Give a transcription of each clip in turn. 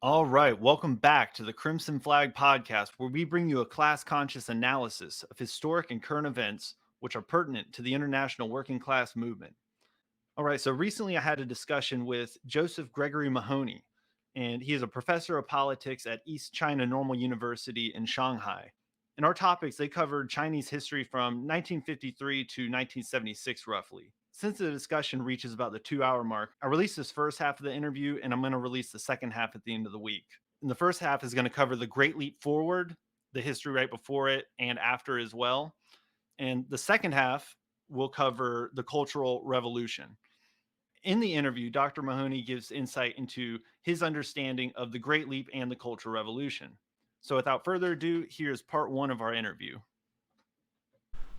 All right, welcome back to the Crimson Flag podcast, where we bring you a class conscious analysis of historic and current events which are pertinent to the international working class movement. All right, so recently I had a discussion with Josef Gregory Mahoney, and he is a professor of politics at East China Normal University in Shanghai. And our topics, they covered Chinese history from 1953 to 1976, roughly. Since the discussion reaches about the 2 hour mark, I released this first half of the interview, and I'm going to release the second half at the end of the week. And the first half is going to cover the Great Leap Forward, the history right before it and after as well. And the second half will cover the Cultural Revolution. In the interview, Dr. Mahoney gives insight into his understanding of the Great Leap and the Cultural Revolution. So, without further ado, here's part one of our interview.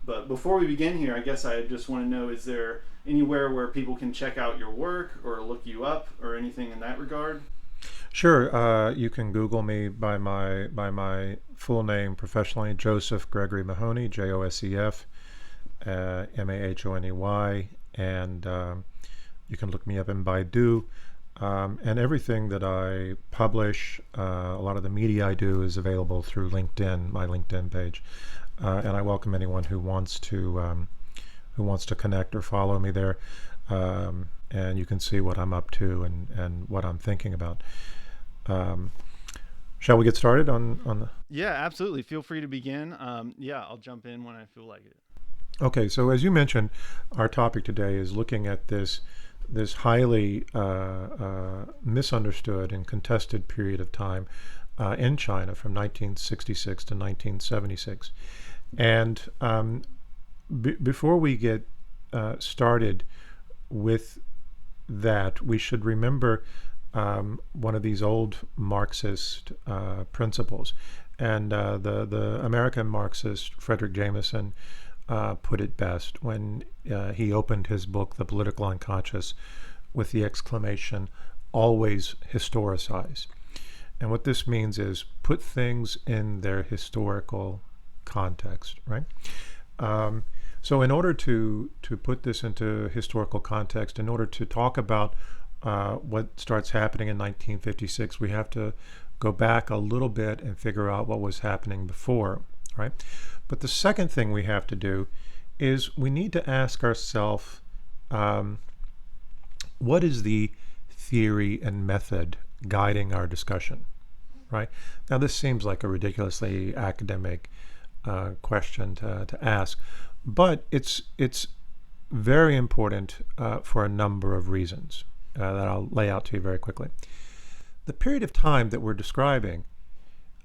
But before we begin here, I guess I just want to know, is there anywhere where people can check out your work or look you up or anything in that regard? Sure, you can Google me by my full name professionally, Joseph Gregory Mahoney, Josef Mahoney, and you can look me up in Baidu. And everything that I publish, a lot of the media I do is available through LinkedIn, my LinkedIn page, and I welcome anyone who wants to connect or follow me there. And you can see what I'm up to and what I'm thinking about. Um, shall we get started on the? Yeah, absolutely. Feel free to begin. Yeah, I'll jump in when I feel like it. Okay, so as you mentioned, our topic today is looking at this highly misunderstood and contested period of time in China from 1966 to 1976. And before we get started with that, we should remember one of these old Marxist principles. And the American Marxist Frederick Jameson put it best when he opened his book, The Political Unconscious, with the exclamation, always historicize. And what this means is put things in their historical context, right? So in order to put this into historical context, in order to talk about what starts happening in 1956, we have to go back a little bit and figure out what was happening before, right? But the second thing we have to do is we need to ask ourselves, what is the theory and method guiding our discussion, right? Now, this seems like a ridiculously academic question to ask, but it's very important for a number of reasons that I'll lay out to you very quickly. The period of time that we're describing,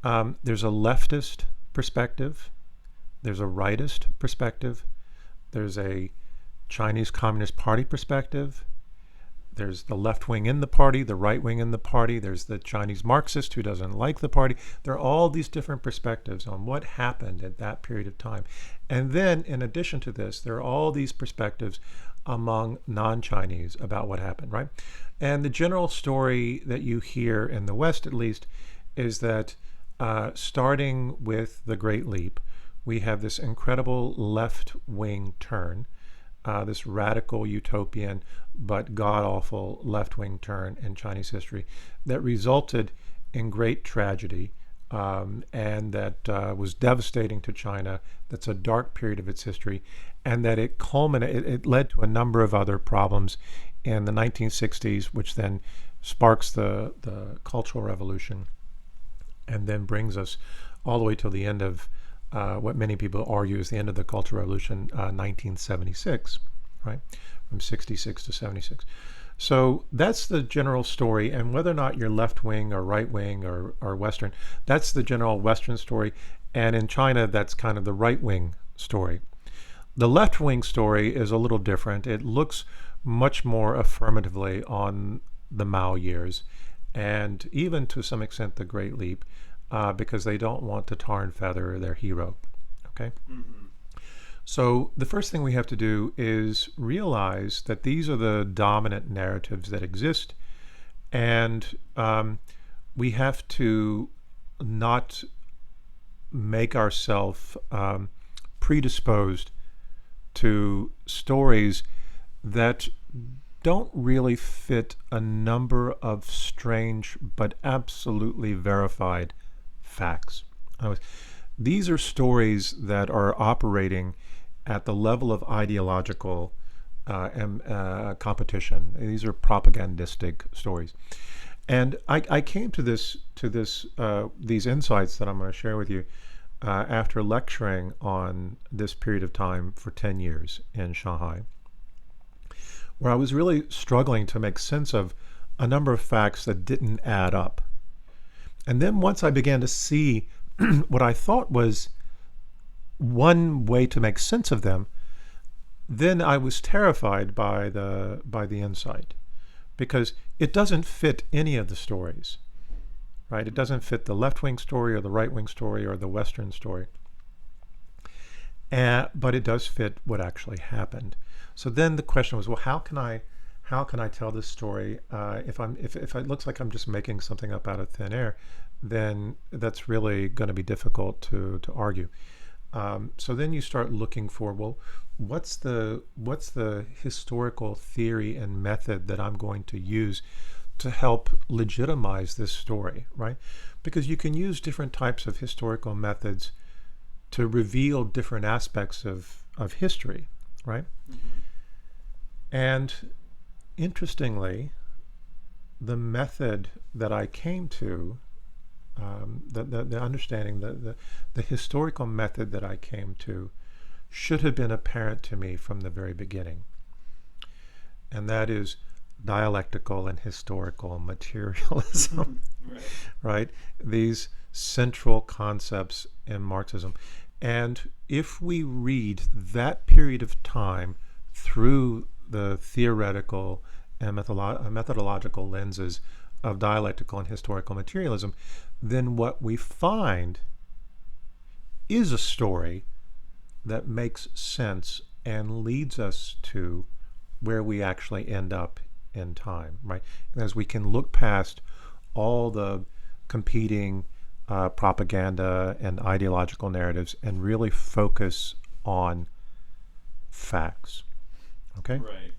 there's a leftist perspective, there's a rightist perspective, there's a Chinese Communist Party perspective, there's the left wing in the party, the right wing in the party, there's the Chinese Marxist who doesn't like the party. There are all these different perspectives on what happened at that period of time. And then, in addition to this, there are all these perspectives among non-Chinese about what happened, right? And the general story that you hear in the West, at least, is that starting with the Great Leap, we have this incredible left-wing turn, this radical utopian but god-awful left-wing turn in Chinese history that resulted in great tragedy, and that was devastating to China. That's a dark period of its history, and that it led to a number of other problems in the 1960s, which then sparks the Cultural Revolution, and then brings us all the way till the end of what many people argue is the end of the Cultural Revolution, 1976, right? From 66 to 76. So that's the general story, and whether or not you're left wing or right wing or Western, that's the general Western story. And in China, that's kind of the right wing story. The left wing story is a little different. It looks much more affirmatively on the Mao years, and even to some extent the Great Leap, because they don't want to tar and feather their hero. Okay? Mm-hmm. So the first thing we have to do is realize that these are the dominant narratives that exist, and we have to not make ourselves predisposed to stories that don't really fit a number of strange but absolutely verified facts. These are stories that are operating at the level of ideological competition. These are propagandistic stories. And I came to these insights that I'm going to share with you after lecturing on this period of time for 10 years in Shanghai, where I was really struggling to make sense of a number of facts that didn't add up. And then once I began to see what I thought was one way to make sense of them, then I was terrified by the insight, because it doesn't fit any of the stories, right? It doesn't fit the left-wing story or the right-wing story or the Western story. But it does fit what actually happened. So then the question was, well, how can I tell this story if it looks like I'm just making something up out of thin air? Then that's really going to be difficult to argue. So then you start looking for, well, what's the historical theory and method that I'm going to use to help legitimize this story, right? Because you can use different types of historical methods to reveal different aspects of history, right? Mm-hmm. And interestingly, the method that I came to, the understanding, the historical method that I came to should have been apparent to me from the very beginning. And that is dialectical and historical materialism, right? These central concepts in Marxism. And if we read that period of time through the theoretical and methodological lenses of dialectical and historical materialism, then what we find is a story that makes sense and leads us to where we actually end up in time, right? And as we can look past all the competing propaganda and ideological narratives and really focus on facts, okay? Right.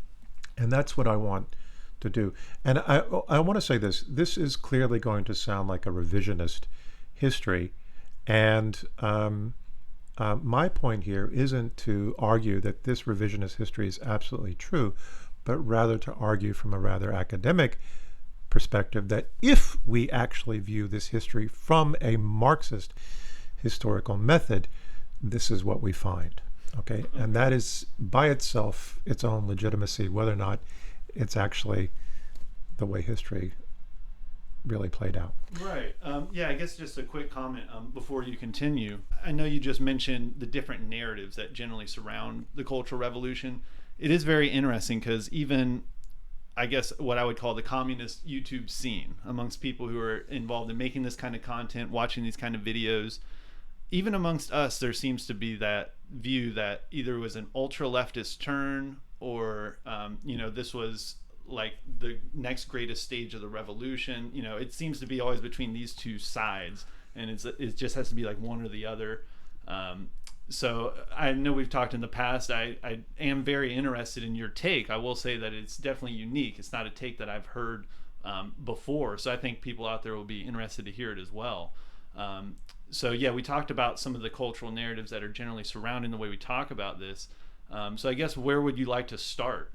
And that's what I want to do. And I want to say this is clearly going to sound like a revisionist history. And my point here isn't to argue that this revisionist history is absolutely true, but rather to argue from a rather academic perspective that if we actually view this history from a Marxist historical method, this is what we find. Okay? And that is by itself its own legitimacy, whether or not it's actually the way history really played out. Right. Yeah, I guess just a quick comment before you continue. I know you just mentioned the different narratives that generally surround the Cultural Revolution. It is very interesting because even, I guess, what I would call the communist YouTube scene amongst people who are involved in making this kind of content, watching these kind of videos, even amongst us, there seems to be that view that either it was an ultra leftist turn or, this was like the next greatest stage of the revolution. It seems to be always between these two sides, and it just has to be like one or the other. So I know we've talked in the past. I am very interested in your take. I will say that it's definitely unique. It's not a take that I've heard before. So I think people out there will be interested to hear it as well. So yeah, we talked about some of the cultural narratives that are generally surrounding the way we talk about this. So I guess where would you like to start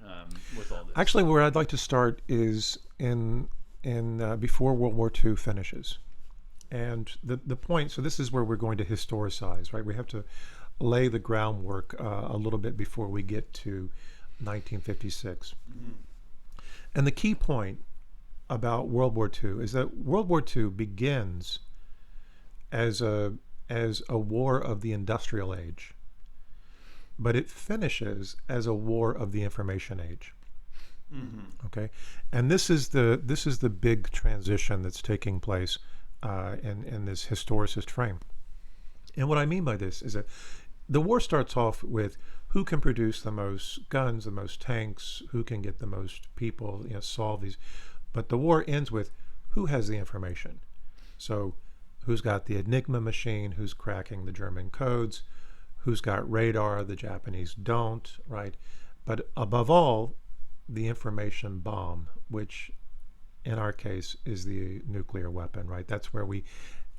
with all this? Actually, where I'd like to start is in before World War II finishes. And the point, so this is where we're going to historicize, right? We have to lay the groundwork a little bit before we get to 1956. Mm-hmm. And the key point about World War II is that World War II begins as a war of the industrial age, but it finishes as a war of the information age. Mm-hmm. Okay, and this is the big transition that's taking place in this historicist frame. And what I mean by this is that the war starts off with who can produce the most guns, the most tanks, who can get the most people, solve these. But the war ends with who has the information. So who's got the Enigma machine, who's cracking the German codes, who's got radar, the Japanese don't, right? But above all, the information bomb, which in our case is the nuclear weapon, right? That's where we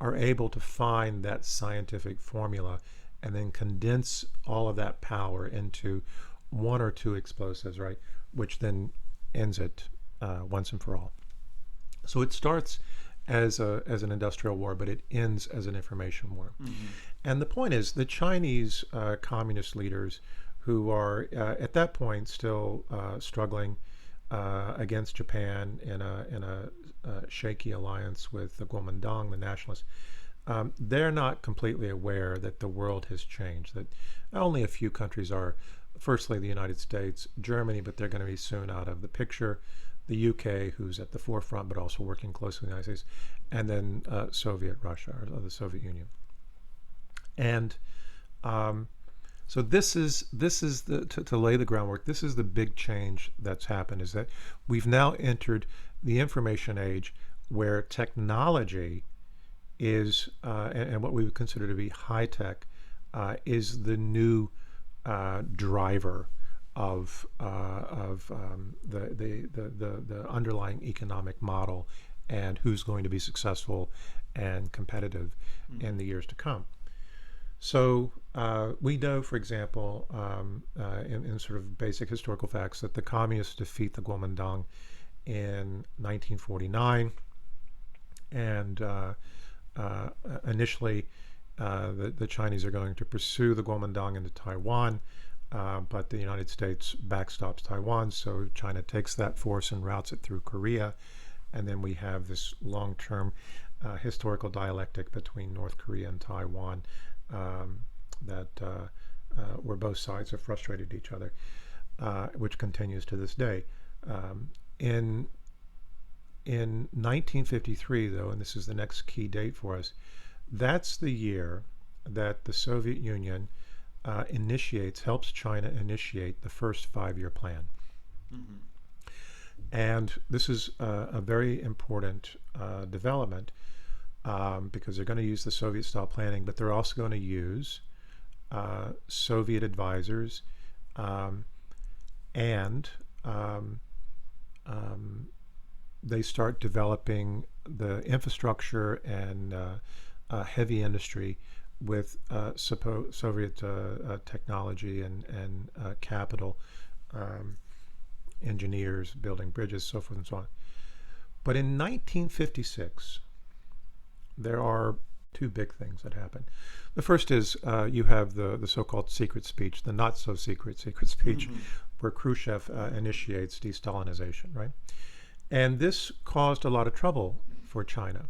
are able to find that scientific formula and then condense all of that power into one or two explosives, right? Which then ends it once and for all. So it starts as an industrial war, but it ends as an information war. Mm-hmm. And the point is, the Chinese communist leaders, who are at that point still struggling against Japan in a shaky alliance with the Kuomintang, the nationalists, they're not completely aware that the world has changed. That only a few countries are. Firstly, the United States, Germany, but they're going to be soon out of the picture. The UK, who's at the forefront, but also working closely with the United States, and then Soviet Russia, or the Soviet Union. And so this is the to lay the groundwork. This is the big change that's happened. Is that we've now entered the information age, where technology is and what we would consider to be high tech is the new driver of the underlying economic model, and who's going to be successful and competitive in the years to come. So we know, for example, in sort of basic historical facts, that the communists defeat the Kuomintang in 1949, and initially the Chinese are going to pursue the Kuomintang into Taiwan, but the United States backstops Taiwan, so China takes that force and routes it through Korea, and then we have this long-term historical dialectic between North Korea and Taiwan, that where both sides have frustrated each other, which continues to this day. In 1953, though, and this is the next key date for us, that's the year that the Soviet Union helps China initiate the first five-year plan. Mm-hmm. And this is a very important development, because they're going to use the Soviet-style planning, but they're also going to use Soviet advisors, and they start developing the infrastructure and heavy industry with Soviet technology and capital, engineers building bridges, so forth and so on. But in 1956, there are two big things that happen. The first is you have the so-called secret speech, the not so secret speech, Mm-hmm. where Khrushchev initiates de-Stalinization, right? And this caused a lot of trouble for China,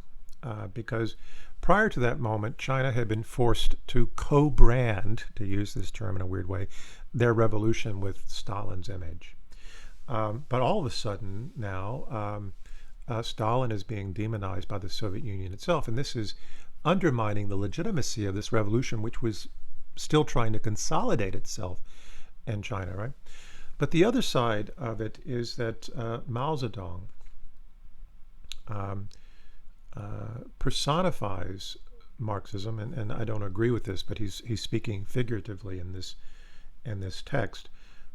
because prior to that moment, China had been forced to co-brand, to use this term in a weird way, their revolution with Stalin's image. But all of a sudden now, Stalin is being demonized by the Soviet Union itself, and this is undermining the legitimacy of this revolution, which was still trying to consolidate itself in China, right? But the other side of it is that Mao Zedong personifies Marxism, and I don't agree with this, but he's speaking figuratively in this text,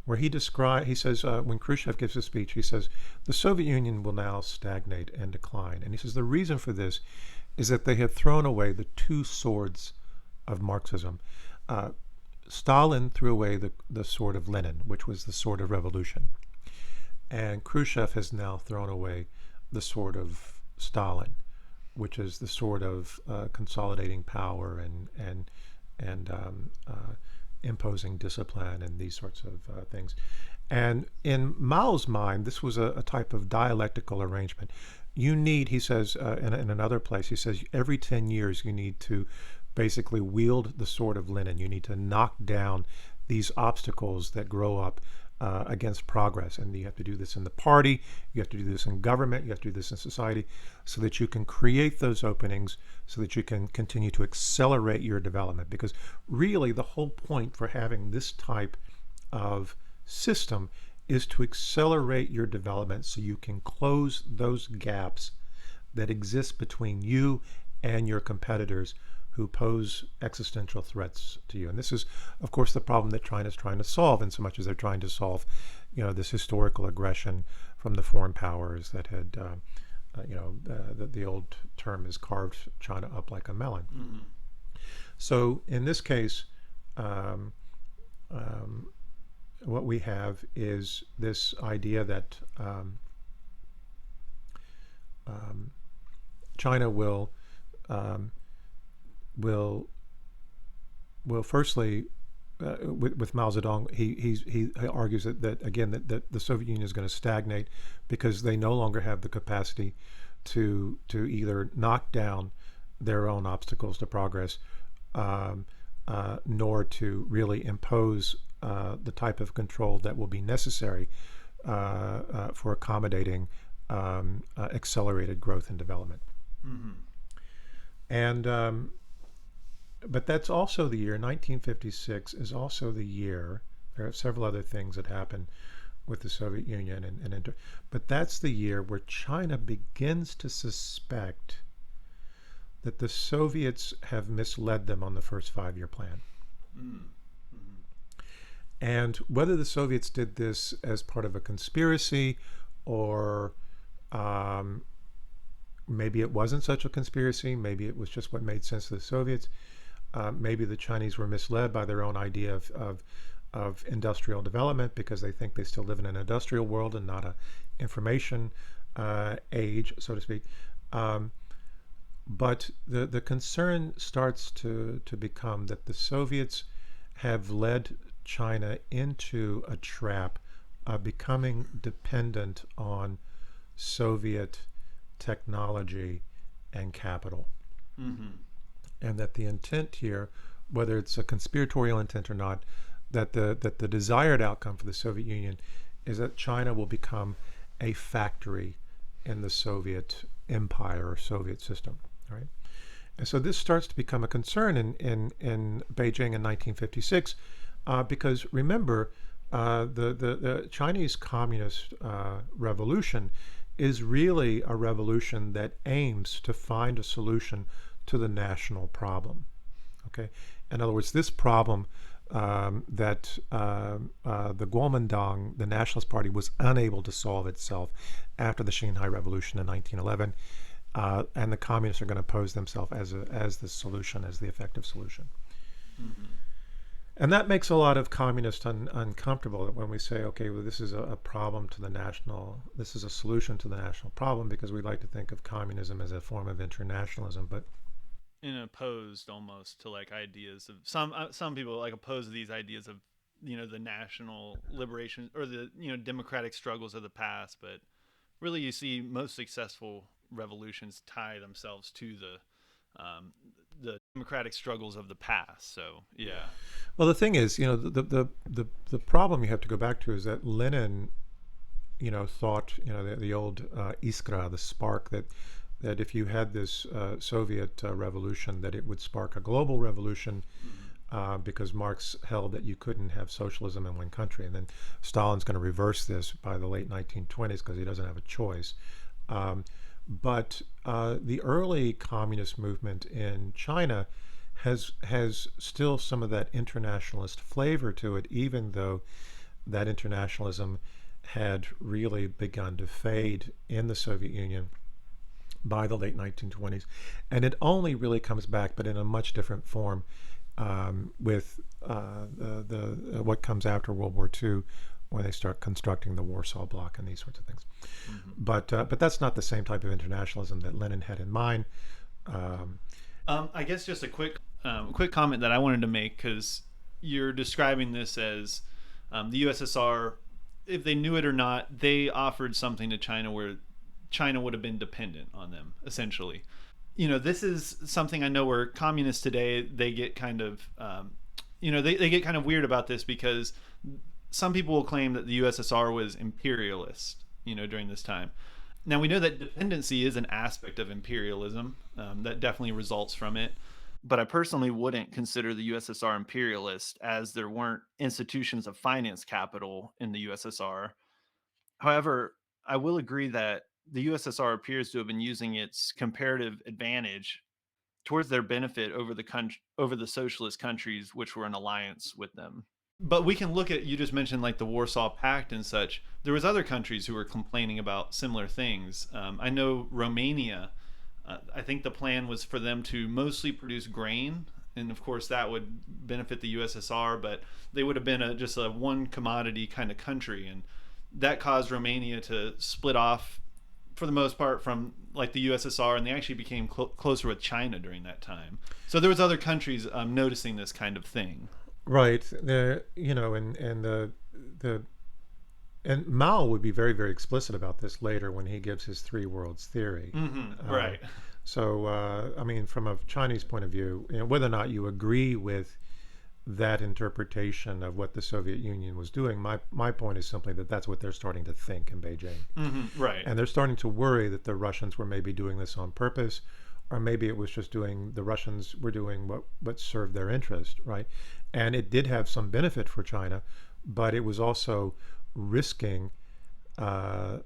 where he says, when Khrushchev gives a speech, he says, the Soviet Union will now stagnate and decline. And he says the reason for this is that they have thrown away the two swords of Marxism. Stalin threw away the sword of Lenin, which was the sword of revolution. And Khrushchev has now thrown away the sword of Stalin, which is the sword of consolidating power and imposing discipline and these sorts of things. And in Mao's mind, this was a type of dialectical arrangement. You need, he says, in another place, he says, every 10 years you need to basically wield the sword of Lenin. You need to knock down these obstacles that grow up against progress. And you have to do this in the party, you have to do this in government, you have to do this in society, so that you can create those openings, so that you can continue to accelerate your development. Because really the whole point for having this type of system is to accelerate your development, so you can close those gaps that exist between you and your competitors who pose existential threats to you. And this is, of course, the problem that China is trying to solve, in so much as they're trying to solve, this historical aggression from the foreign powers that had, the old term is carved China up like a melon. Hmm. So in this case, um, um, what we have is this idea that um, China um, will will firstly with Mao Zedong, he argues that again that the Soviet Union is going to stagnate because they no longer have the capacity to either knock down their own obstacles to progress, um, nor to really impose the type of control that will be necessary for accommodating accelerated growth and development. Hmm. And but that's also the year 1956 is also the year. There are several other things that happen with the Soviet Union, but that's the year where China begins to suspect that the Soviets have misled them on the first 5 year plan. Hmm. Hmm. And whether the Soviets did this as part of a conspiracy or um, maybe it wasn't such a conspiracy, maybe it was just what made sense to the Soviets. Maybe the Chinese were misled by their own idea of industrial development because they think they still live in an industrial world and not a information age, so to speak. Um, but the concern starts to become that the Soviets have led China into a trap of becoming dependent on Soviet technology and capital. Hmm. And that the intent here, whether it's a conspiratorial intent or not, that the desired outcome for the Soviet Union is that China will become a factory in the Soviet empire or Soviet system, right? And so this starts to become a concern in Beijing in 1956, because remember, the Chinese Communist revolution is really a revolution that aims to find a solution to the national problem. Okay, in other words, this problem that the Kuomintang, the Nationalist Party, was unable to solve itself after the Shanghai Revolution in 1911, and the communists are going to pose themselves as the solution, as the effective solution. Hmm. And that makes a lot of communists uncomfortable when we say, okay, well, this is a problem to the national, this is a solution to the national problem, because we like to think of communism as a form of internationalism. But And opposed almost to like ideas of some people like oppose these ideas of the national liberation or the democratic struggles of the past, but really you see most successful revolutions tie themselves to the democratic struggles of the past. So yeah. well, the thing is, the problem you have to go back to is that Lenin, thought, the old iskra, the spark, that if you had this Soviet revolution, that it would spark a global revolution, Mm-hmm. because Marx held that you couldn't have socialism in one country. And then Stalin's going to reverse this by the late 1920s because he doesn't have a choice. Um, but the early communist movement in China has still some of that internationalist flavor to it, even though that internationalism had really begun to fade in the Soviet Union by the late 1920s. And it only really comes back, but in a much different form, with what comes after World War II, when they start constructing the Warsaw Bloc and these sorts of things. Mm-hmm. But that's not the same type of internationalism that Lenin had in mind. Um, I guess just a quick comment that I wanted to make, because you're describing this as the USSR, if they knew it or not, they offered something to China where China would have been dependent on them, essentially. This is something I know where communists today, they get kind of, they get kind of weird about this, because some people will claim that the USSR was imperialist, during this time. Now, we know that dependency is an aspect of imperialism, that definitely results from it. But I personally wouldn't consider the USSR imperialist, as there weren't institutions of finance capital in the USSR. However, I will agree that the USSR appears to have been using its comparative advantage towards their benefit over the socialist countries which were in alliance with them. but we can look at, you just mentioned like the Warsaw Pact and such. There was other countries who were complaining about similar things. I know Romania. I think the plan was for them to mostly produce grain, and of course that would benefit the USSR. But they would have been just a one commodity kind of country, and that caused Romania to split off for the most part from like the USSR, and they actually became closer with China during that time. So there was other countries noticing this kind of thing. Right. The and Mao would be very, very explicit about this later when he gives his three worlds theory. Uh, Right. I mean, from a Chinese point of view, whether or not you agree with that interpretation of what the Soviet Union was doing, my point is simply that that's what they're starting to think in Beijing. Right. And they're starting to worry that the Russians were maybe doing this on purpose, or maybe it was just the Russians were doing what served their interest, right? And it did have some benefit for China, but it was also risking uh,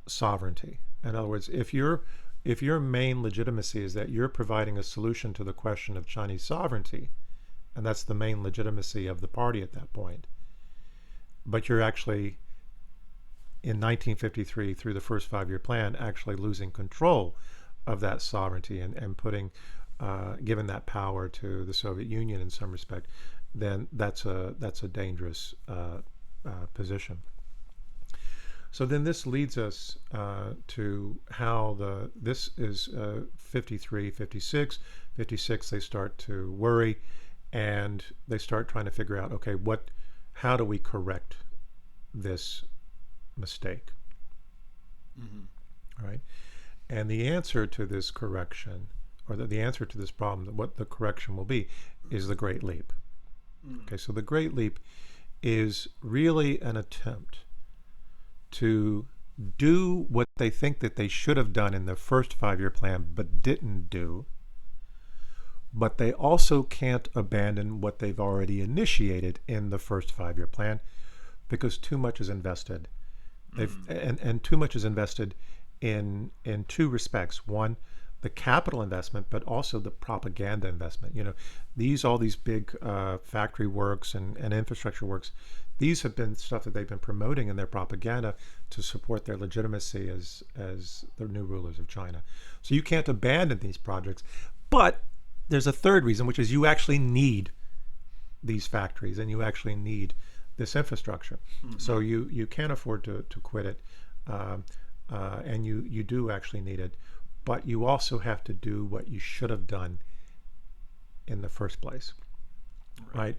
sovereignty. In other words, if your main legitimacy is that you're providing a solution to the question of Chinese sovereignty, and that's the main legitimacy of the party at that point, but you're actually in 1953 through the first 5-year plan actually losing control of that sovereignty and putting given that power to the Soviet Union in some respect, then that's a dangerous position. So then this leads us to how this is 53, 56. 56 they start to worry, and they start trying to figure out, okay, how do we correct this mistake? Mm-hmm. All right. And the answer to this correction, or the answer to this problem, what the correction will be, is the Great Leap. Mm-hmm. Okay, so the Great Leap is really an attempt to do what they think that they should have done in the first 5-year plan but didn't do, but they also can't abandon what they've already initiated in the first 5-year plan because too much is invested. And too much is invested in two respects. One, the capital investment, but also the propaganda investment. All these big factory works and infrastructure works, these have been stuff that they've been promoting in their propaganda to support their legitimacy as the new rulers of China. So you can't abandon these projects. But there's a third reason, which is you actually need these factories and you actually need this infrastructure. Mm-hmm. So you can't afford to quit it, and you do actually need it, but you also have to do what you should have done in the first place, right?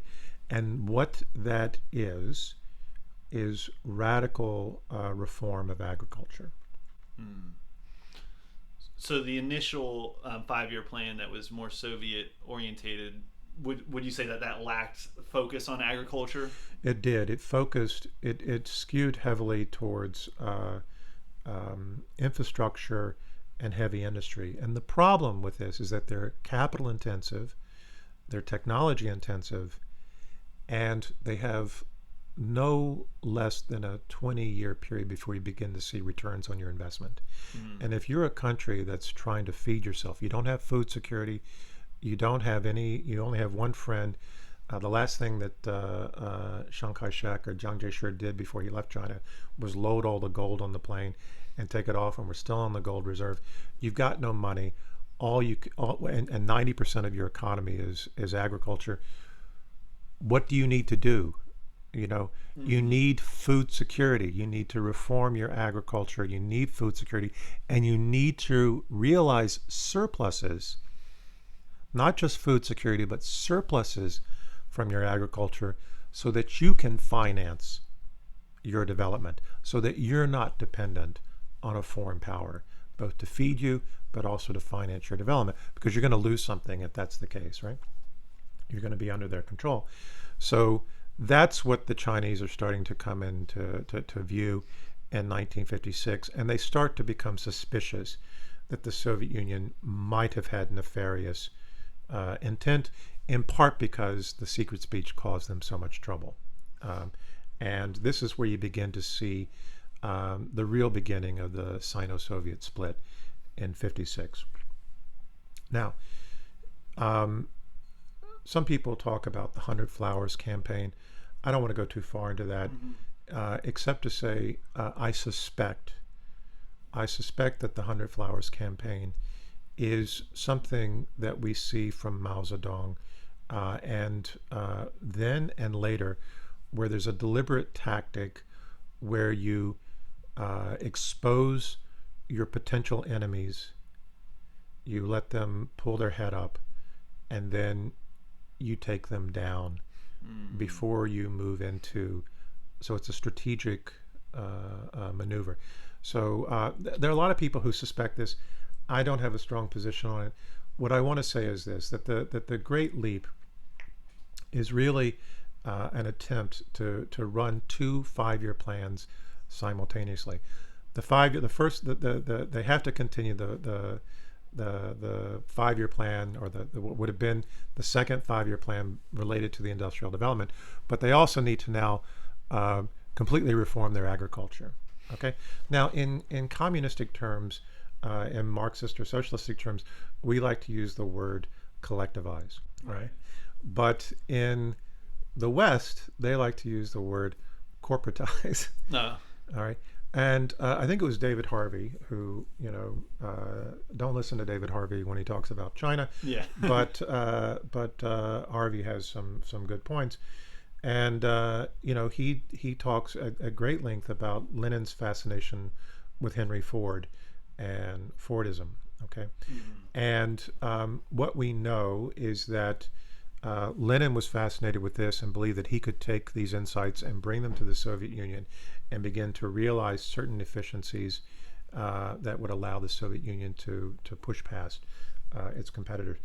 And what that is radical reform of agriculture. Mm. So the initial 5-year plan that was more Soviet orientated, would you say that lacked focus on agriculture? It did. It focused. It skewed heavily towards infrastructure and heavy industry. And the problem with this is that they're capital intensive, they're technology intensive, and they have no less than a 20-year period before you begin to see returns on your investment. Mm. And if you're a country that's trying to feed yourself, you don't have food security, you only have one friend. The last thing that Chiang Kai-shek or Jiang Jieshi did before he left China was load all the gold on the plane and take it off, and we're still on the gold reserve. You've got no money. And 90% of your economy is agriculture. What do you need to do? You need food security. You need to reform your agriculture. You need food security, and you need to realize surpluses, not just food security, but surpluses from your agriculture so that you can finance your development, so that you're not dependent on a foreign power, both to feed you, but also to finance your development, because you're going to lose something if that's the case, right? You're going to be under their control. So that's what the Chinese are starting to come into to view in 1956, and they start to become suspicious that the Soviet Union might have had nefarious intent, in part because the secret speech caused them so much trouble. And this is where you begin to see the real beginning of the Sino-Soviet split in 56. Now, some people talk about the 100 Flowers campaign. I don't want to go too far into that, Hmm. except to say I suspect that the Hundred Flowers campaign is something that we see from Mao Zedong, and then and later, where there's a deliberate tactic where you expose your potential enemies, you let them pull their head up, and then you take them down Mm. before you move into. So it's a strategic maneuver. So there are a lot of people who suspect this. I don't have a strong position on it. What I want to say is this: that the Great Leap is really an attempt to run two 5-year plans simultaneously. The first, they have to continue the 5-year plan, or the what would have been the second 5-year plan related to the industrial development, but they also need to now uh, completely reform their agriculture. Okay, now in communistic terms, in Marxist or socialistic terms, we like to use the word collectivize, right? Right. But in the West, they like to use the word corporatize. No. All right. And I think it was David Harvey who, don't listen to David Harvey when he talks about China, Yeah. but Harvey has some good points, and he talks at great length about Lenin's fascination with Henry Ford and Fordism. Okay, Hmm. and what we know is that Lenin was fascinated with this and believed that he could take these insights and bring them to the Soviet Union and begin to realize certain efficiencies that would allow the Soviet Union to push past its competitors.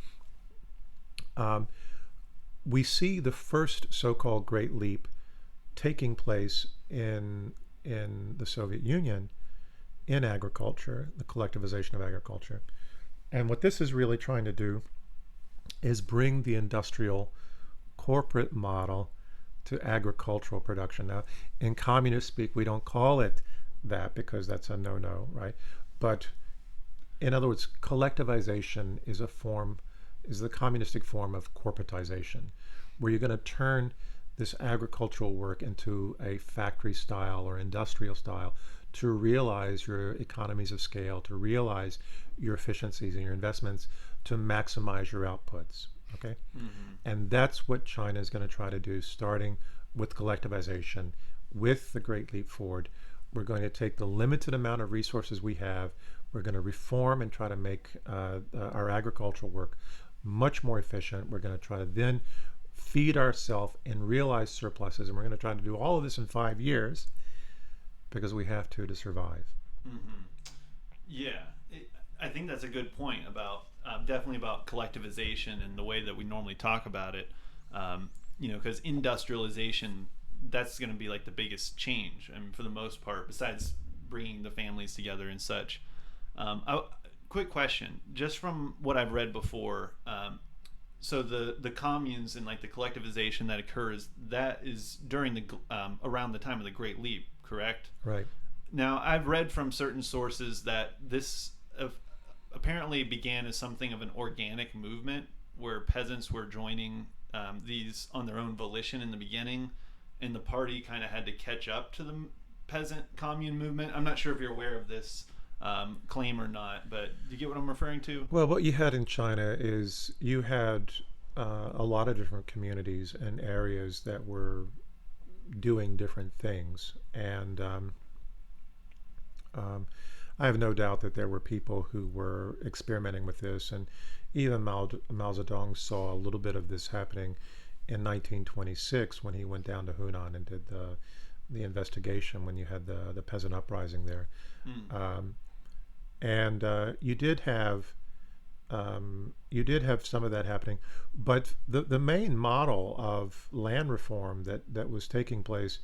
Um, we see the first so-called Great Leap taking place in the Soviet Union in agriculture, the collectivization of agriculture. And what this is really trying to do is bring the industrial corporate model to agricultural production. Now, in communist speak, we don't call it that because that's a no-no, right? But in other words, collectivization is the communistic form of corporatization, where you're going to turn this agricultural work into a factory style or industrial style to realize your economies of scale, to realize your efficiencies and your investments, to maximize your outputs. Okay, Hmm. and that's what China is going to try to do, starting with collectivization, with the Great Leap Forward. We're going to take the limited amount of resources we have. We're going to reform and try to make our agricultural work much more efficient. We're going to try to then feed ourselves and realize surpluses. And we're going to try to do all of this in 5 years because we have to survive. Hmm. Yeah, I think that's a good point about definitely about collectivization and the way that we normally talk about it. Because industrialization, that's going to be like the biggest change. I mean, for the most part, besides bringing the families together and such. Quick question, just from what I've read before. So the communes and like the collectivization that is during the around the time of the Great Leap, correct? Right. Now, I've read from certain sources that this apparently began as something of an organic movement where peasants were joining these on their own volition in the beginning, and the party kind of had to catch up to the peasant commune movement. I'm not sure if you're aware of this claim or not, but do you get what I'm referring to? Well, what you had in China is you had a lot of different communities and areas that were doing different things. And um, I have no doubt that there were people who were experimenting with this. And even Mao Zedong saw a little bit of this happening in 1926 when he went down to Hunan and did the investigation when you had the peasant uprising there. Mm. Um, and you did have some of that happening, but the main model of land reform that was taking place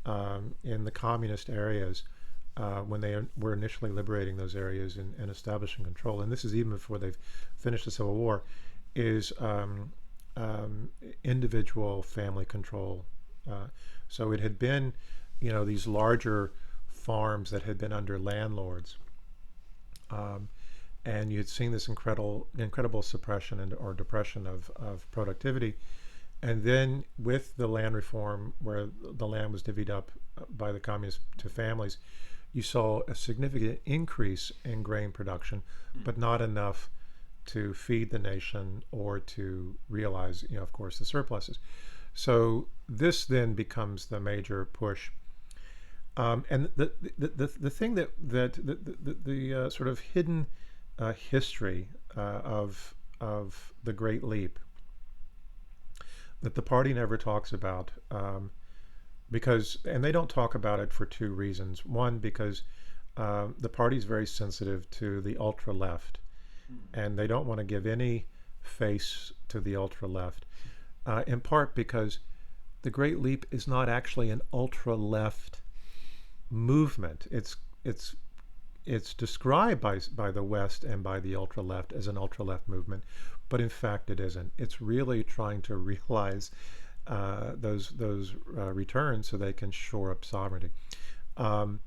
in the communist areas when they were initially liberating those areas and establishing control, and this is even before they've finished the Civil War, is individual family control. So it had been, these larger farms that had been under landlords, um, and you'd seen this incredible suppression or depression of productivity, And then with the land reform, where the land was divvied up by the communists to families, you saw a significant increase in grain production, but not enough to feed the nation or to realize, of course, the surpluses. So this then becomes the major push. And the thing that the sort of hidden history of the Great Leap that the party never talks about, because, and they don't talk about it for two reasons. One, because the party is very sensitive to the ultra left, and they don't want to give any face to the ultra left. In part because the Great Leap is not actually an ultra left movement. It's described by the West and by the ultra left as an ultra left movement, but in fact it isn't. It's really trying to realize those returns so they can shore up sovereignty. Um,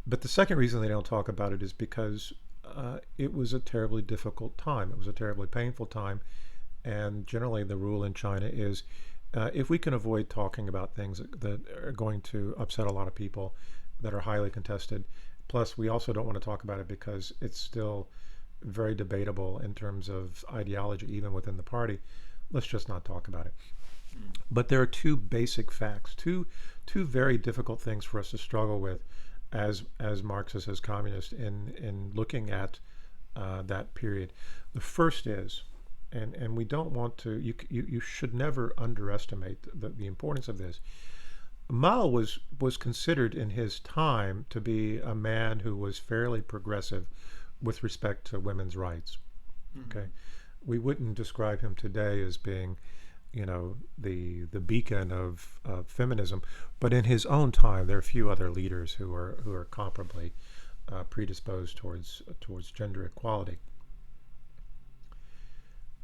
but the second reason they don't talk about it is because it was a terribly difficult time. It was a terribly painful time, and generally the rule in China is if we can avoid talking about things that are going to upset a lot of people, that are highly contested. Plus, we also don't want to talk about it because it's still very debatable in terms of ideology, even within the party. Let's just not talk about it. But there are two basic facts, two very difficult things for us to struggle with as Marxists, as communists, in looking at that period. The first is, and we don't want to, you should never underestimate the importance of this. Mao was considered in his time to be a man who was fairly progressive with respect to women's rights. Okay, we wouldn't describe him today as being, the beacon of feminism, but in his own time, there are a few other leaders who are comparably predisposed towards gender equality.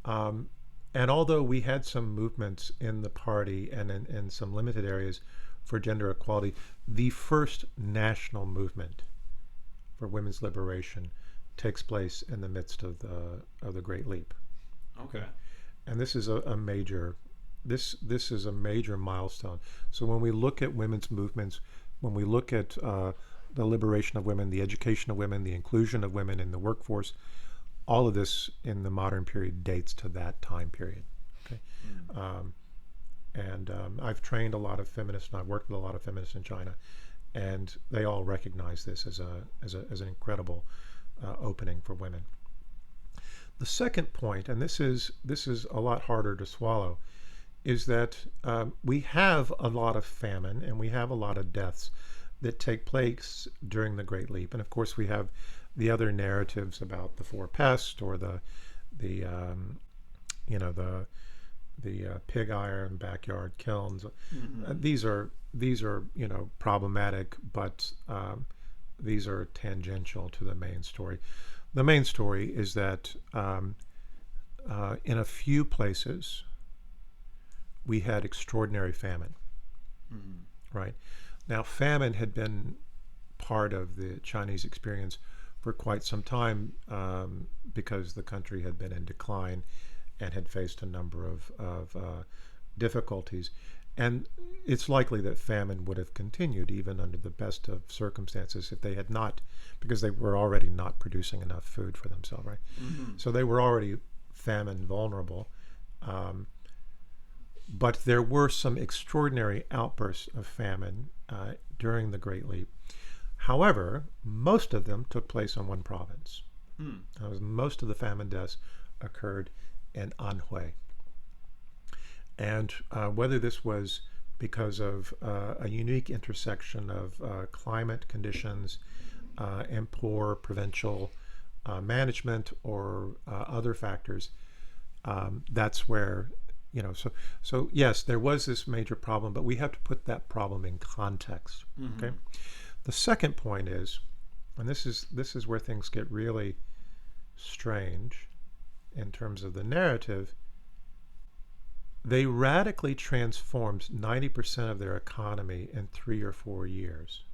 And although we had some movements in the party and in some limited areas for gender equality, the first national movement for women's liberation takes place in the midst of the Great Leap. Okay. And this is a major this is a major milestone. So when we look at women's movements, when we look at the liberation of women, the education of women, the inclusion of women in the workforce, all of this in the modern period dates to that time period. Okay. And I've trained a lot of feminists, and I've worked with a lot of feminists in China, and they all recognize this as an incredible opening for women. The second point, and this is a lot harder to swallow, is that we have a lot of famine and we have a lot of deaths that take place during the Great Leap, and of course we have the other narratives about the four pests or the pig iron backyard kilns. These are problematic, but these are tangential to the main story. The main story is that in a few places we had extraordinary famine. Right now, famine had been part of the Chinese experience for quite some time because the country had been in decline and had faced a number of difficulties. And it's likely that famine would have continued even under the best of circumstances if they had not, because they were already not producing enough food for themselves, right? So they were already famine vulnerable. But there were some extraordinary outbursts of famine during the Great Leap. However, most of them took place in one province. Most of the famine deaths occurred in Anhui. And whether this was because of a unique intersection of climate conditions and poor provincial management or other factors, that's where, so yes, there was this major problem, but we have to put that problem in context. Okay. The second point is, and this is where things get really strange in terms of the narrative, they radically transformed 90% of their economy in 3 or 4 years.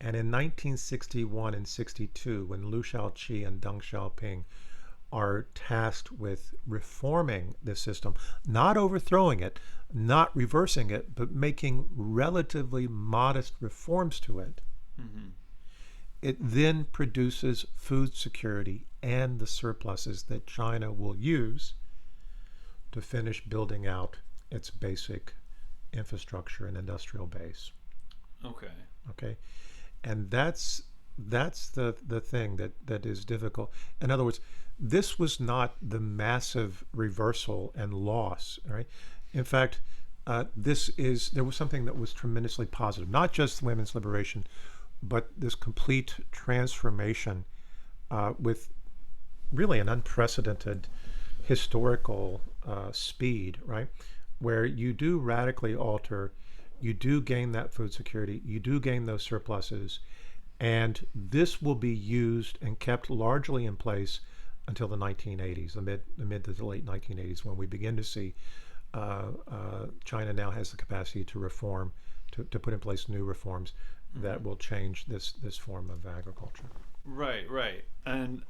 And in 1961 and 62, when Liu Shaoqi and Deng Xiaoping are tasked with reforming this system, not overthrowing it, not reversing it, but making relatively modest reforms to it, Hmm. it then produces food security and the surpluses that China will use to finish building out its basic infrastructure and industrial base. Okay. Okay, and that's the thing that is difficult. In other words, this was not the massive reversal and loss, right? In fact, there was something that was tremendously positive, not just women's liberation, but this complete transformation with really an unprecedented historical speed, right? Where you do radically alter, you do gain that food security, you do gain those surpluses, and this will be used and kept largely in place until the 1980s, the mid to the late 1980s, when we begin to see China now has the capacity to reform, to put in place new reforms that will change this form of agriculture. Right, right. And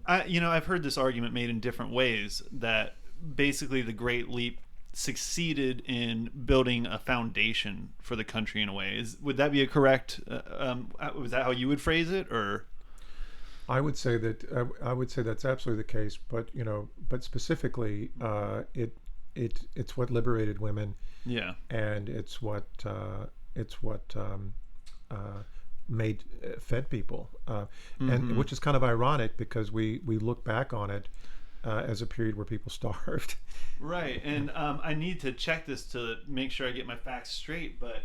I've heard this argument made in different ways that basically the Great Leap succeeded in building a foundation for the country in a way. Would that be a correct? Was that how you would phrase it, or? I would say that's absolutely the case. But but specifically, it's what liberated women, Yeah. and it's what made fed people, and Mm-hmm. which is kind of ironic because we look back on it as a period where people starved. Right, and I need to check this to make sure I get my facts straight. But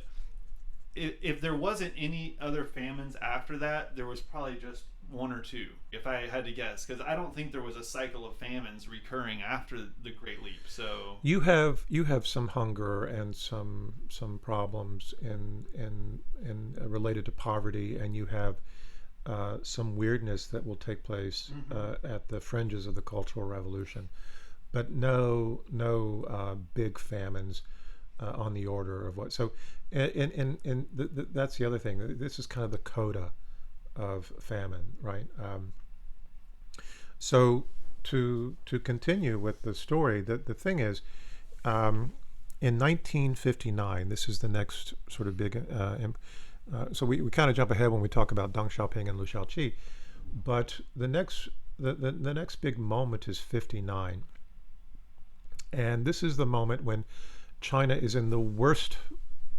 if there wasn't any other famines after that, there was probably just one or two, if I had to guess, because I don't think there was a cycle of famines recurring after the Great Leap. So You have some hunger and some problems in related to poverty, and you have some weirdness that will take place hmm at the fringes of the Cultural Revolution, but no big famines on the order of what. So, that's the other thing. This is kind of the coda of famine, right? So to continue with the story, the thing is, um, in 1959, this is the next sort of big. So we kind of jump ahead when we talk about Deng Xiaoping and Liu Shaoqi, but the next big moment is 59, and this is the moment when China is in the worst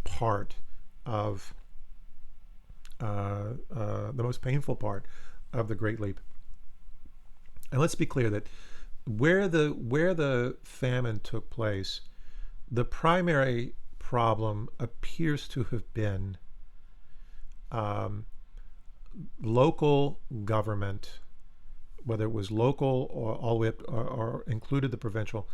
part of the most painful part of the Great Leap. And let's be clear that where the famine took place, the primary problem appears to have been um, local government, whether it was local or all the way up or included the provincial,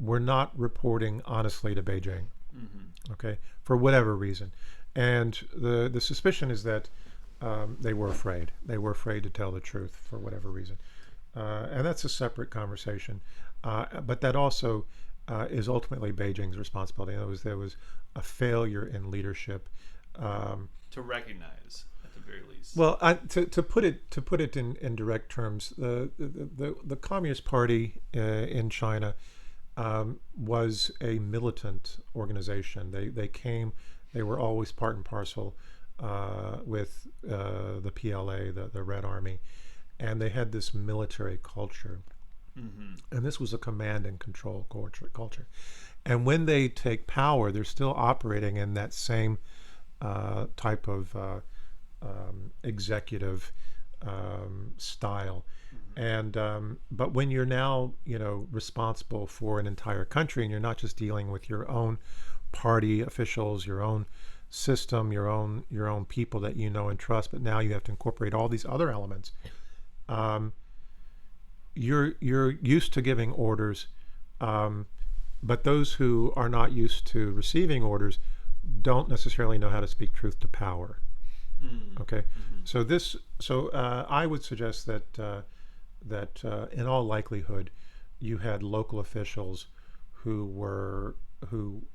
were not reporting honestly to Beijing. hmm Okay, for whatever reason, and the suspicion is that they were afraid. They were afraid to tell the truth for whatever reason, and that's a separate conversation. But that also is ultimately Beijing's responsibility. There was a failure in leadership. Um, to recognize at the very least. well, to put it in direct terms, the Communist Party in China was a militant organization. They were always part and parcel with the PLA, the Red Army, and they had this military culture. hmm And this was a command and control culture. And when they take power, they're still operating in that same type of executive style. hmm And but when you're now responsible for an entire country, and you're not just dealing with your own party officials, your own system, your own people that you know and trust, but now you have to incorporate all these other elements. Um, you're used to giving orders, um, but those who are not used to receiving orders don't necessarily know how to speak truth to power. Okay, hmm so I would suggest that in all likelihood, you had local officials who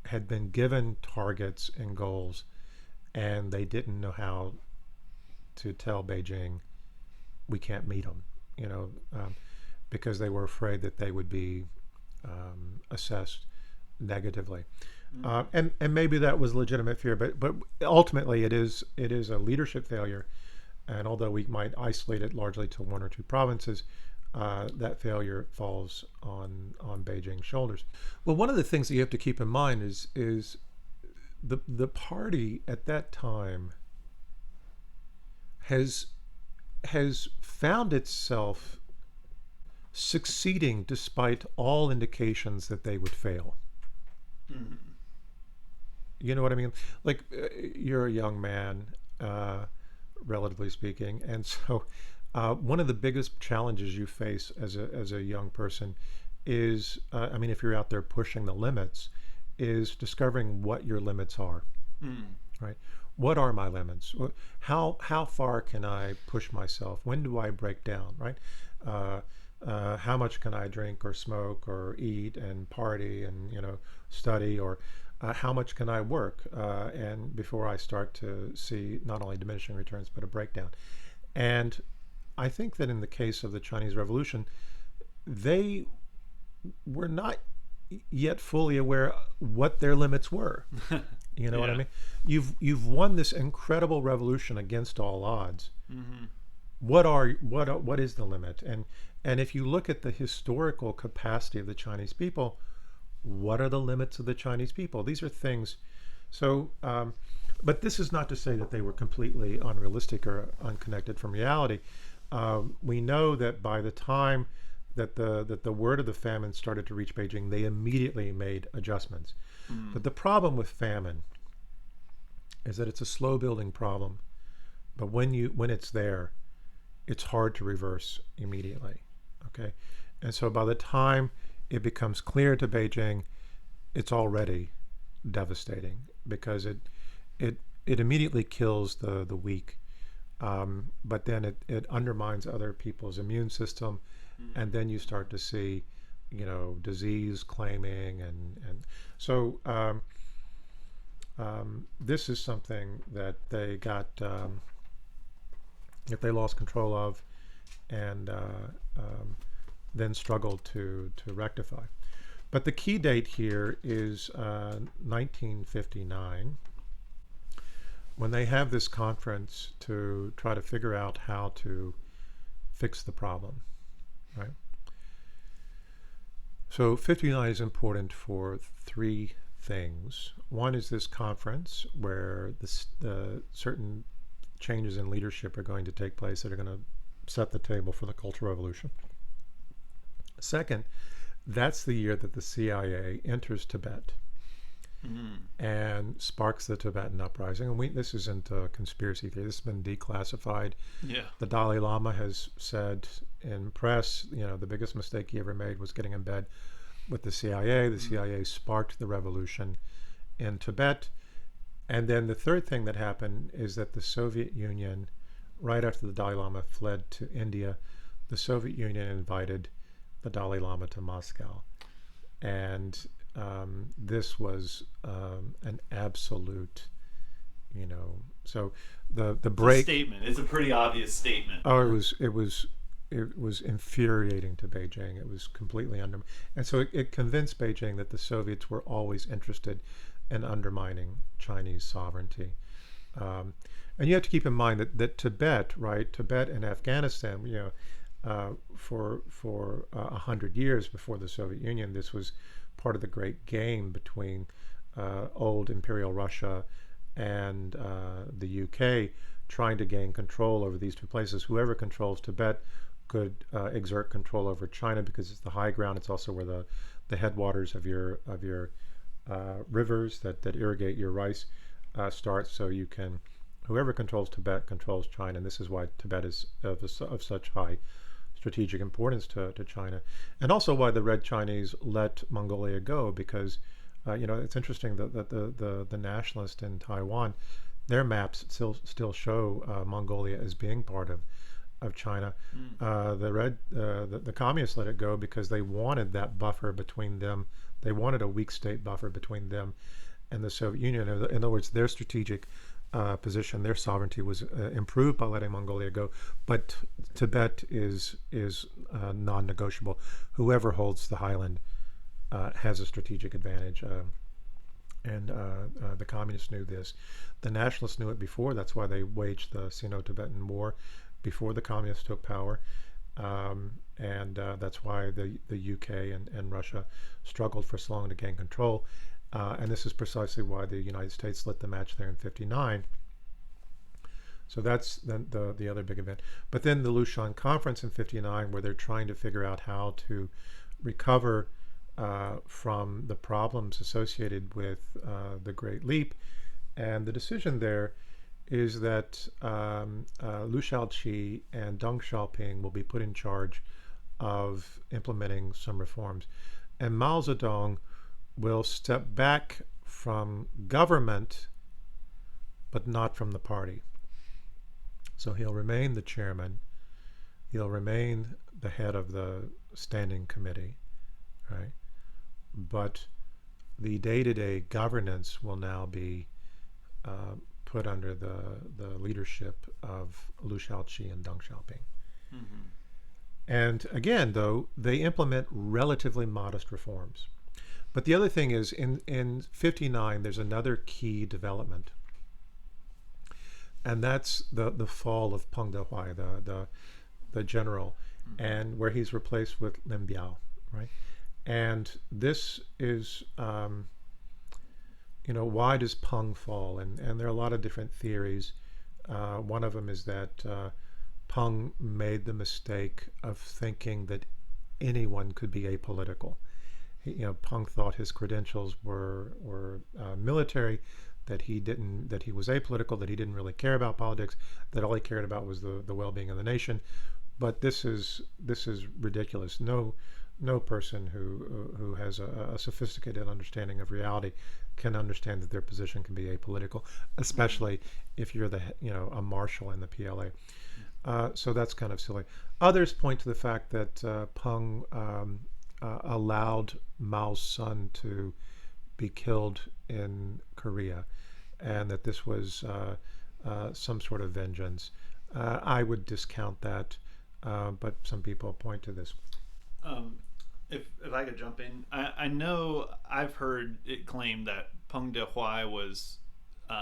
had been given targets and goals, and they didn't know how to tell Beijing we can't meet them. You know, because they were afraid that they would be assessed negatively. And maybe that was legitimate fear, but ultimately it is a leadership failure. And although we might isolate it largely to one or two provinces, that failure falls on Beijing's shoulders. Well, one of the things that you have to keep in mind is the party at that time has found itself succeeding despite all indications that they would fail. Mm. You know what I mean? Like, you're a young man, relatively speaking, and so one of the biggest challenges you face as a young person is, I mean, if you're out there pushing the limits, is discovering what your limits are. Mm. Right? What are my limits? How far can I push myself? When do I break down? Right? How much can I drink or smoke or eat and party and study, or how much can I work and before I start to see not only diminishing returns but a breakdown? And I think that in the case of the Chinese Revolution, they were not yet fully aware what their limits were. You know what I Yeah. mean? You've won this incredible revolution against all odds. Mm-hmm. What is the limit? And if you look at the historical capacity of the Chinese people, what are the limits of the Chinese people? These are things. So, but this is not to say that they were completely unrealistic or unconnected from reality. We know that by the time that the word of the famine started to reach Beijing, they immediately made adjustments. Mm. But the problem with famine is that it's a slow building problem. But when it's there, it's hard to reverse immediately. Okay, and so by the time it becomes clear to Beijing, it's already devastating because it immediately kills the weak, but then it undermines other people's immune system, and then you start to see, disease claiming, and so this is something that they got, that they lost control of, and then struggled to rectify. But the key date here is 1959, when they have this conference to try to figure out how to fix the problem, right? So 59 is important for three things. One is this conference where the certain changes in leadership are going to take place that are going to set the table for the Cultural Revolution. Second, that's the year that the CIA enters Tibet and sparks the Tibetan uprising. And this isn't a conspiracy theory. This has been declassified. Yeah. The Dalai Lama has said in press, the biggest mistake he ever made was getting in bed with the CIA. The CIA sparked the revolution in Tibet. And then the third thing that happened is that the Soviet Union, right after the Dalai Lama fled to India, the Soviet Union invited the Dalai Lama to Moscow. And this was an absolute, so the break. It's a statement. It's a pretty obvious statement. Oh, it was infuriating to Beijing. It was completely and so it convinced Beijing that the Soviets were always interested in undermining Chinese sovereignty. And you have to keep in mind that Tibet, right? Tibet and Afghanistan, for 100 years before the Soviet Union, this was part of the great game between old Imperial Russia and the UK, trying to gain control over these two places. Whoever controls Tibet could exert control over China because it's the high ground. It's also where the headwaters of your rivers that irrigate your rice start. So you can, whoever controls Tibet controls China, and this is why Tibet is of such high strategic importance to China, and also why the Red Chinese let Mongolia go, because it's interesting that the nationalists in Taiwan, their maps still show Mongolia as being part of China. The communists let it go because they wanted that buffer between them. They wanted a weak state buffer between them and the Soviet Union. In other words, their strategic position. Their sovereignty was improved by letting Mongolia go, but Tibet is non-negotiable. Whoever holds the highland has a strategic advantage. And the communists knew this. The nationalists knew it before. That's why they waged the Sino-Tibetan War before the communists took power. And that's why the UK and Russia struggled for so long to gain control. And this is precisely why the United States lit the match there in '59. So that's the other big event. But then the Lushan Conference in '59, where they're trying to figure out how to recover from the problems associated with the Great Leap. And the decision there is that Liu Shaoqi and Deng Xiaoping will be put in charge of implementing some reforms. And Mao Zedong will step back from government, but not from the party. So he'll remain the chairman. He'll remain the head of the standing committee, right? But the day-to-day governance will now be put under the leadership of Liu Shaoqi and Deng Xiaoping. Mm-hmm. And again, though, they implement relatively modest reforms. But the other thing is, in '59, there's another key development, and that's the fall of Peng Dehuai, the general, and where he's replaced with Lin Biao, right? And this is, why does Peng fall? And there are a lot of different theories. One of them is that Peng made the mistake of thinking that anyone could be apolitical. Peng thought his credentials were military, that he was apolitical, that he didn't really care about politics, that all he cared about was the well-being of the nation. But this is ridiculous. No person who has a sophisticated understanding of reality can understand that their position can be apolitical, especially if you're a marshal in the PLA. So that's kind of silly. Others point to the fact that Peng allowed Mao's son to be killed in Korea, and that this was some sort of vengeance. I would discount that, but some people point to this. If I could jump in, I know I've heard it claimed that Peng Dehuai was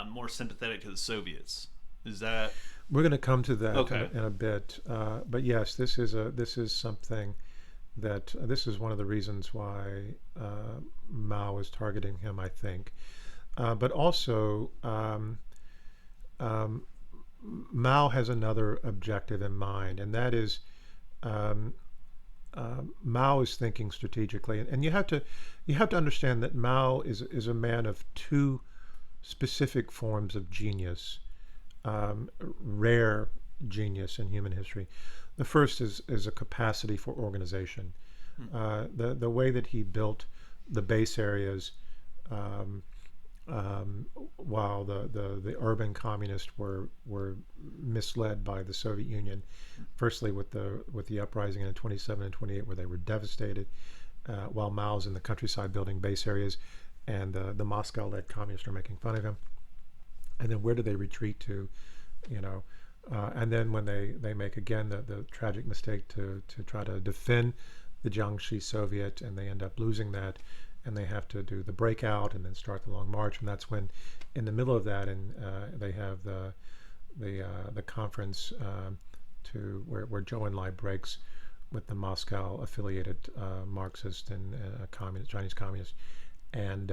more sympathetic to the Soviets. Is that? We're going to come to that Okay. in a bit. But yes, this is something that this is one of the reasons why Mao is targeting him, I think. But also, Mao has another objective in mind, and that is Mao is thinking strategically, and you have to understand that Mao is a man of two specific forms of genius, rare genius in human history. The first is a capacity for organization. The way that he built the base areas, while the urban communists were misled by the Soviet Union, firstly with the uprising in '27 and '28, where they were devastated, while Mao's in the countryside building base areas, and the Moscow-led communists are making fun of him. And then where do they retreat to? And then when they make again the tragic mistake to try to defend the Jiangxi Soviet, and they end up losing that, and they have to do the breakout and then start the long march. And that's when, in the middle of that, and they have the conference where Zhou Enlai breaks with the Moscow affiliated Marxist and Chinese communist, and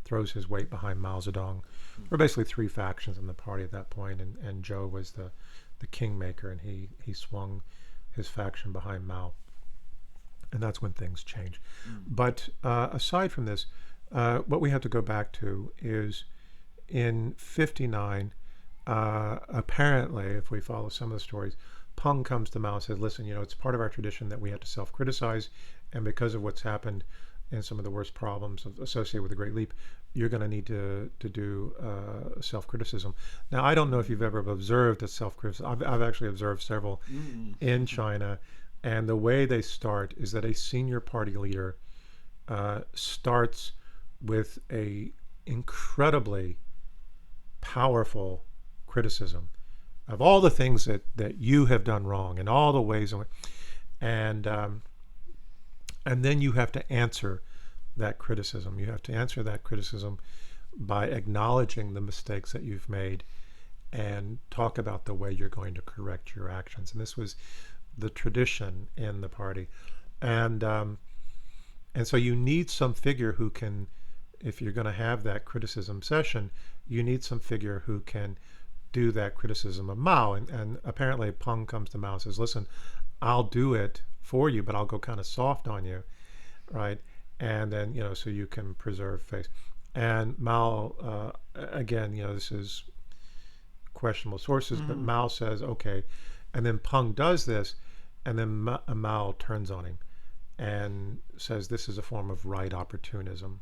throws his weight behind Mao Zedong. There were basically three factions in the party at that point, and Zhou was the kingmaker, and he swung his faction behind Mao. And that's when things change. But aside from this, what we have to go back to is in '59, apparently, if we follow some of the stories, Peng comes to Mao and says, listen, it's part of our tradition that we have to self-criticize, and because of what's happened and some of the worst problems associated with the Great Leap, you're going to need to do self-criticism. Now, I don't know if you've ever observed a self-criticism. I've actually observed several in China. And the way they start is that a senior party leader starts with a incredibly powerful criticism of all the things that you have done wrong and all the ways in which, and um, and then you have to answer that criticism. You have to answer that criticism by acknowledging the mistakes that you've made and talk about the way you're going to correct your actions. And this was the tradition in the party, and and so you need some figure who can, if you're going to have that criticism session, you need some figure who can do that criticism of Mao. And apparently Peng comes to Mao and says, listen, I'll do it for you, but I'll go kind of soft on you, right? And then, so you can preserve face. And Mao, again, this is questionable sources, but Mao says, okay. And then Peng does this, and then Mao turns on him and says this is a form of right opportunism,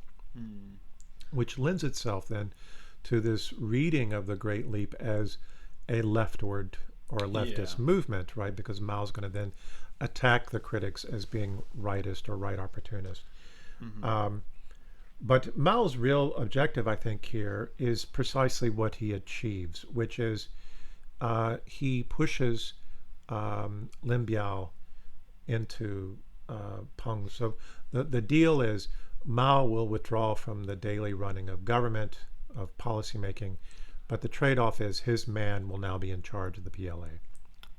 which lends itself then to this reading of the Great Leap as a leftward or a leftist movement, right? Because Mao's going to then attack the critics as being rightist or right opportunist. But Mao's real objective, I think, here is precisely what he achieves, which is he pushes Lin Biao into Peng. So the deal is Mao will withdraw from the daily running of government, of policymaking, but the trade-off is his man will now be in charge of the PLA.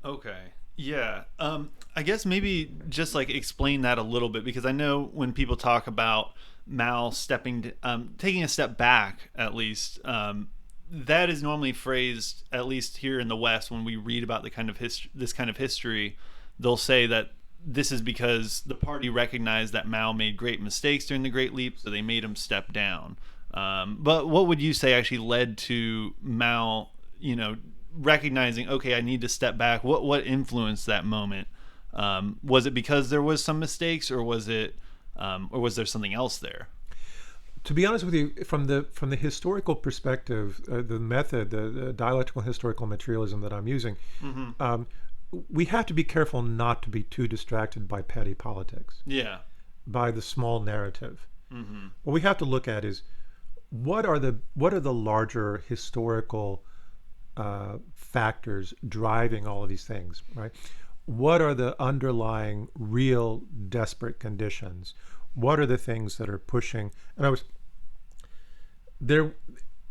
Okay. Yeah. I guess maybe just like explain that a little bit, because I know when people talk about Mao taking a step back, at least, that is normally phrased, at least here in the West, when we read about this kind of history, they'll say that this is because the party recognized that Mao made great mistakes during the Great Leap, so they made him step down. But what would you say actually led to Mao, recognizing, okay, I need to step back? What influenced that moment? Was it because there was some mistakes, or was there something else there? To be honest with you, from the historical perspective, the method, the dialectical historical materialism that I'm using, we have to be careful not to be too distracted by petty politics. Yeah. By the small narrative. What we have to look at is what are the larger historical factors driving all of these things, right? What are the underlying real desperate conditions? What are the things that are pushing? And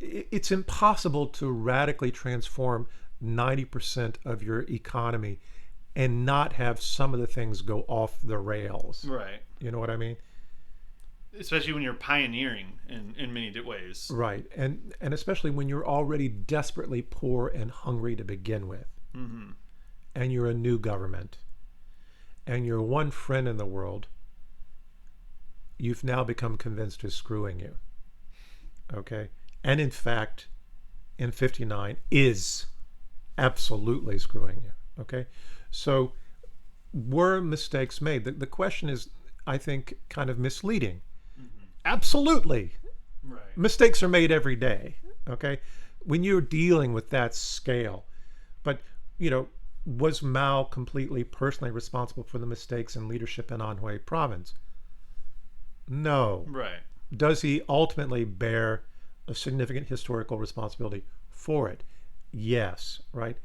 it's impossible to radically transform 90% of your economy and not have some of the things go off the rails. Right. You know what I mean? Especially when you're pioneering in many ways. Right. And especially when you're already desperately poor and hungry to begin with. And you're a new government. And your one friend in the world, you've now become convinced is screwing you. Okay? And in fact, in 59 is absolutely screwing you. Okay? So were mistakes made? The question is, I think, kind of misleading. Absolutely. Right. Mistakes are made every day. Okay? When you're dealing with that scale. But, was Mao completely personally responsible for the mistakes in leadership in Anhui province? No. Right. Does he ultimately bear a significant historical responsibility for it? Yes, right?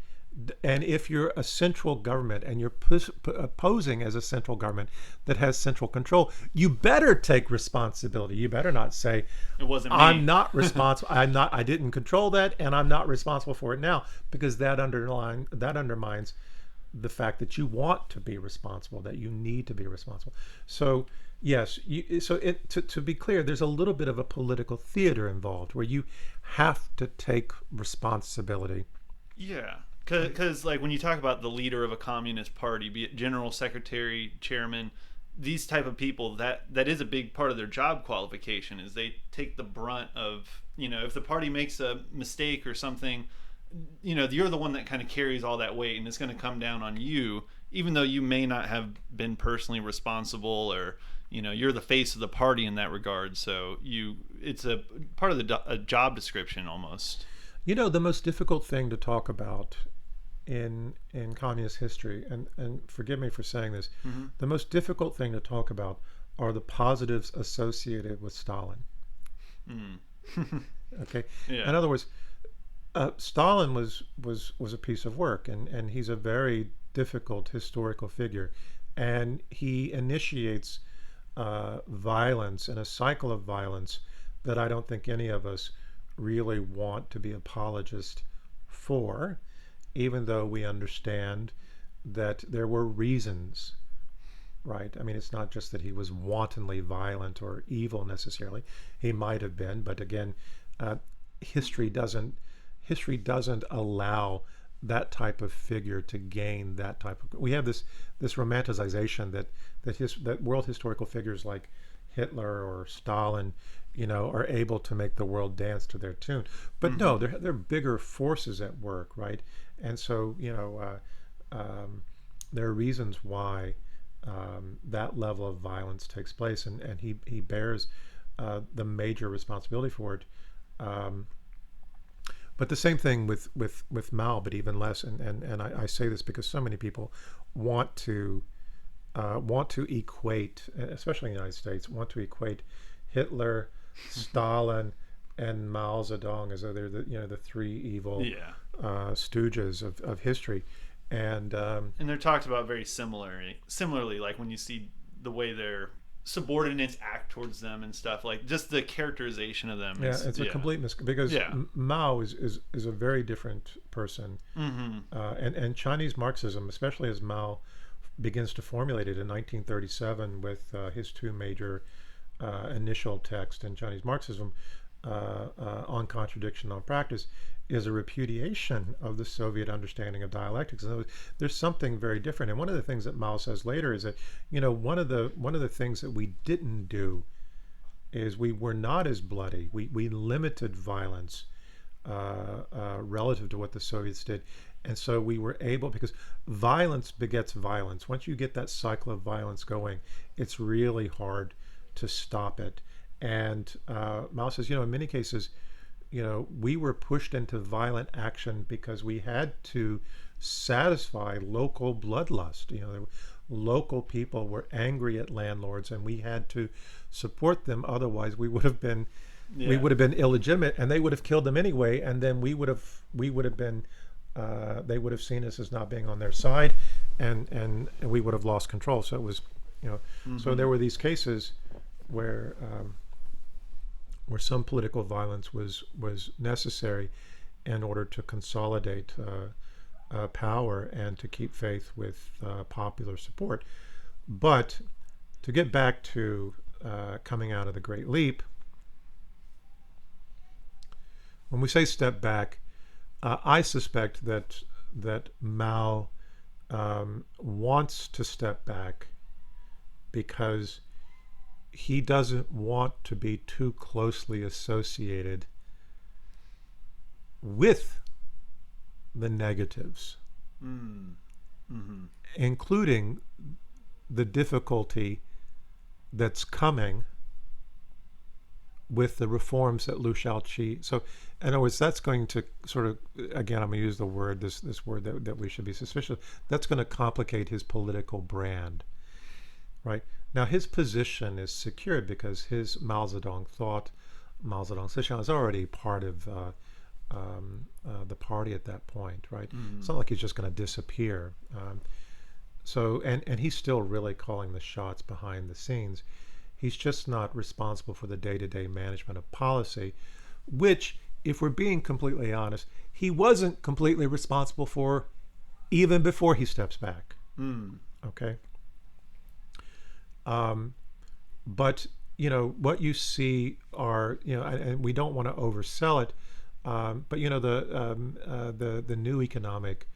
And if you're a central government and you're posing as a central government that has central control, you better take responsibility. You better not say, it wasn't me. I'm not responsible. I didn't control that, and I'm not responsible for it now, because that undermines the fact that you want to be responsible, that you need to be responsible. So yes, to be clear, there's a little bit of a political theater involved where you have to take responsibility. Yeah. Because like when you talk about the leader of a communist party, be it general secretary, chairman, these type of people, that is a big part of their job qualification, is they take the brunt of, if the party makes a mistake or something, you're the one that kind of carries all that weight, and it's going to come down on you, even though you may not have been personally responsible, or you're the face of the party in that regard. So it's a part of a job description almost. The most difficult thing to talk about in communist history, and forgive me for saying this, the most difficult thing to talk about are the positives associated with Stalin. Okay? Yeah. In other words, Stalin was a piece of work, and he's a very difficult historical figure, and he initiates violence and a cycle of violence that I don't think any of us really want to be apologists for, even though we understand that there were reasons, right? I mean, it's not just that he was wantonly violent or evil necessarily. He might have been, but again, uh, history doesn't history doesn't allow that type of figure to gain that type of. We have this romanticization that world historical figures like Hitler or Stalin, are able to make the world dance to their tune. But no, Hmm. there are bigger forces at work, right? And so there are reasons why that level of violence takes place, and he bears the major responsibility for it. Um, but the same thing with Mao, but even less. And I say this because so many people want to equate, especially in the United States, want to equate Hitler, Stalin, and Mao Zedong as though they're the three evil Yeah. stooges of history. And And they're talked about very similarly, like when you see the way their subordinates act towards them and stuff, like just the characterization of them yeah, is, it's a yeah. complete because Yeah. Mao is a very different person, Hmm. and Chinese Marxism, especially as Mao begins to formulate it in 1937 with his two major initial texts in Chinese Marxism, on contradiction, on practice, is a repudiation of the Soviet understanding of dialectics. And there's something very different. And one of the things that Mao says later is that one of the things that we didn't do is we were not as bloody. We limited violence relative to what the Soviets did. And so we were able, because violence begets violence. Once you get that cycle of violence going, it's really hard to stop it. And Mao says, in many cases, we were pushed into violent action because we had to satisfy local bloodlust. Local people were angry at landlords, and we had to support them. Otherwise, we Yeah. would have been illegitimate, and they would have killed them anyway. And then we would have been they would have seen us as not being on their side, and we would have lost control. So it was, so Hmm. there were these cases where some political violence was necessary in order to consolidate power and to keep faith with popular support. But to get back to coming out of the Great Leap, when we say step back, I suspect that Mao wants to step back because he doesn't want to be too closely associated with the negatives, Mm. Hmm. including the difficulty that's coming with the reforms that Liu Shaoqi. So, in other words, that's going to sort of, again, I'm going to use the word, this word that we should be suspicious of. That's going to complicate his political brand, right? Now, his position is secured because his Mao Zedong thought, Mao Zedong Sishan is already part of the party at that point, right? It's Hmm. not like he's just going to disappear. And he's still really calling the shots behind the scenes. He's just not responsible for the day-to-day management of policy, which, if we're being completely honest, he wasn't completely responsible for even before he steps back. Mm. Okay, um, but what you see are, and we don't want to oversell it, but the new economic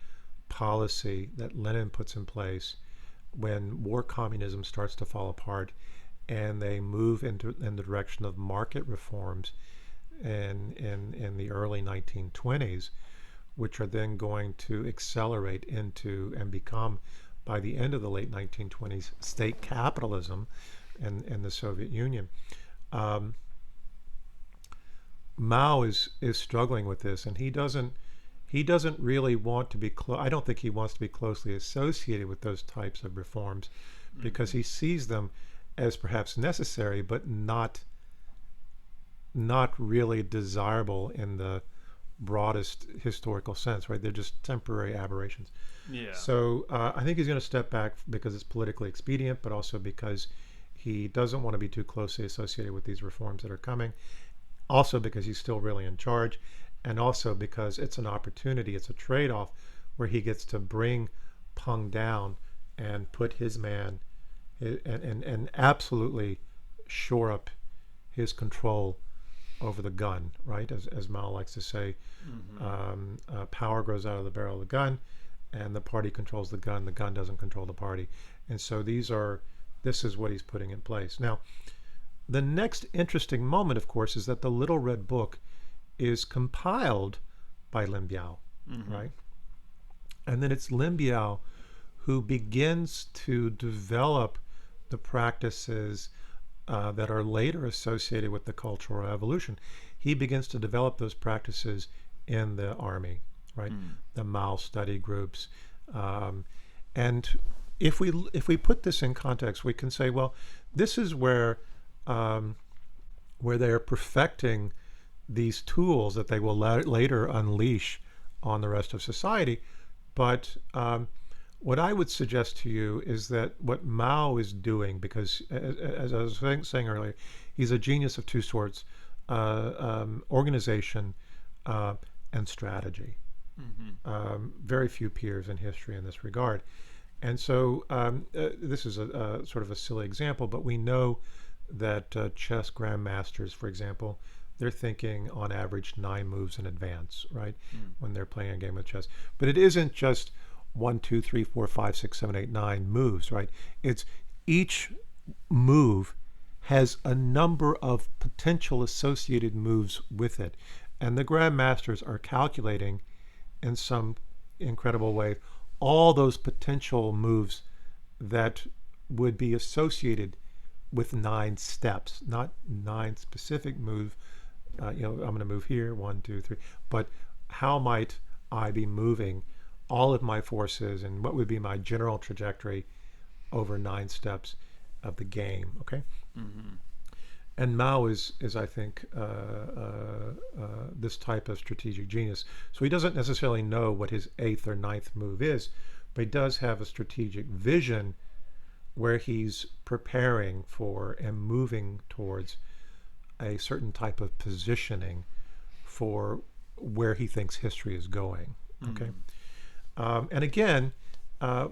policy that Lenin puts in place when war communism starts to fall apart, and they move in the direction of market reforms in the early 1920s, which are then going to accelerate into and become, by the end of the late 1920s, state capitalism in the Soviet Union. Um, Mao is struggling with this, and he doesn't really want to be close. I don't think he wants to be closely associated with those types of reforms because Hmm. he sees them as perhaps necessary, but not really desirable in the broadest historical sense, right? They're just temporary aberrations. Yeah. So I think he's going to step back because it's politically expedient, but also because he doesn't want to be too closely associated with these reforms that are coming. Also because he's still really in charge, and also because it's an opportunity, it's a trade-off where he gets to bring Peng down and put his man and absolutely shore up his control over the gun, right? As Mao likes to say, Mm-hmm. power grows out of the barrel of the gun, and the party controls the gun. The gun doesn't control the party, and so this is what he's putting in place now. The next interesting moment, of course, is that the Little Red Book is compiled by Lin Biao, Mm-hmm. right? And then it's Lin Biao who begins to develop the practices that are later associated with the Cultural Revolution. He begins to develop those practices in the army, right? Mm. The Mao study groups, and if we put this in context, we can say, well, this is um, where they are perfecting these tools that they will later unleash on the rest of society. But what I would suggest to you is that what Mao is doing, because as I was saying earlier, he's a genius of two sorts: organization uh, and strategy. Mm-hmm. Very few peers in history in this regard. And so this is a sort of a silly example, but we know that chess grandmasters, for example, they're thinking on average 9 moves in advance, right? Mm. When they're playing a game of chess. But it isn't just 1, 2, 3, 4, 5, 6, 7, 8, 9 moves, right? It's each move has a number of potential associated moves with it. And the grandmasters are calculating in some incredible way all those potential moves that would be associated with 9 steps, not 9 specific moves. I'm going to move here, 1, 2, 3, but how might I be moving all of my forces, and what would be my general trajectory over 9 steps of the game? Okay, Mm-hmm. and Mao is I think, this type of strategic genius. So he doesn't necessarily know what his eighth or ninth move is, but he does have a strategic vision where he's preparing for and moving towards a certain type of positioning for where he thinks history is going. Okay, Mm. and again, uh,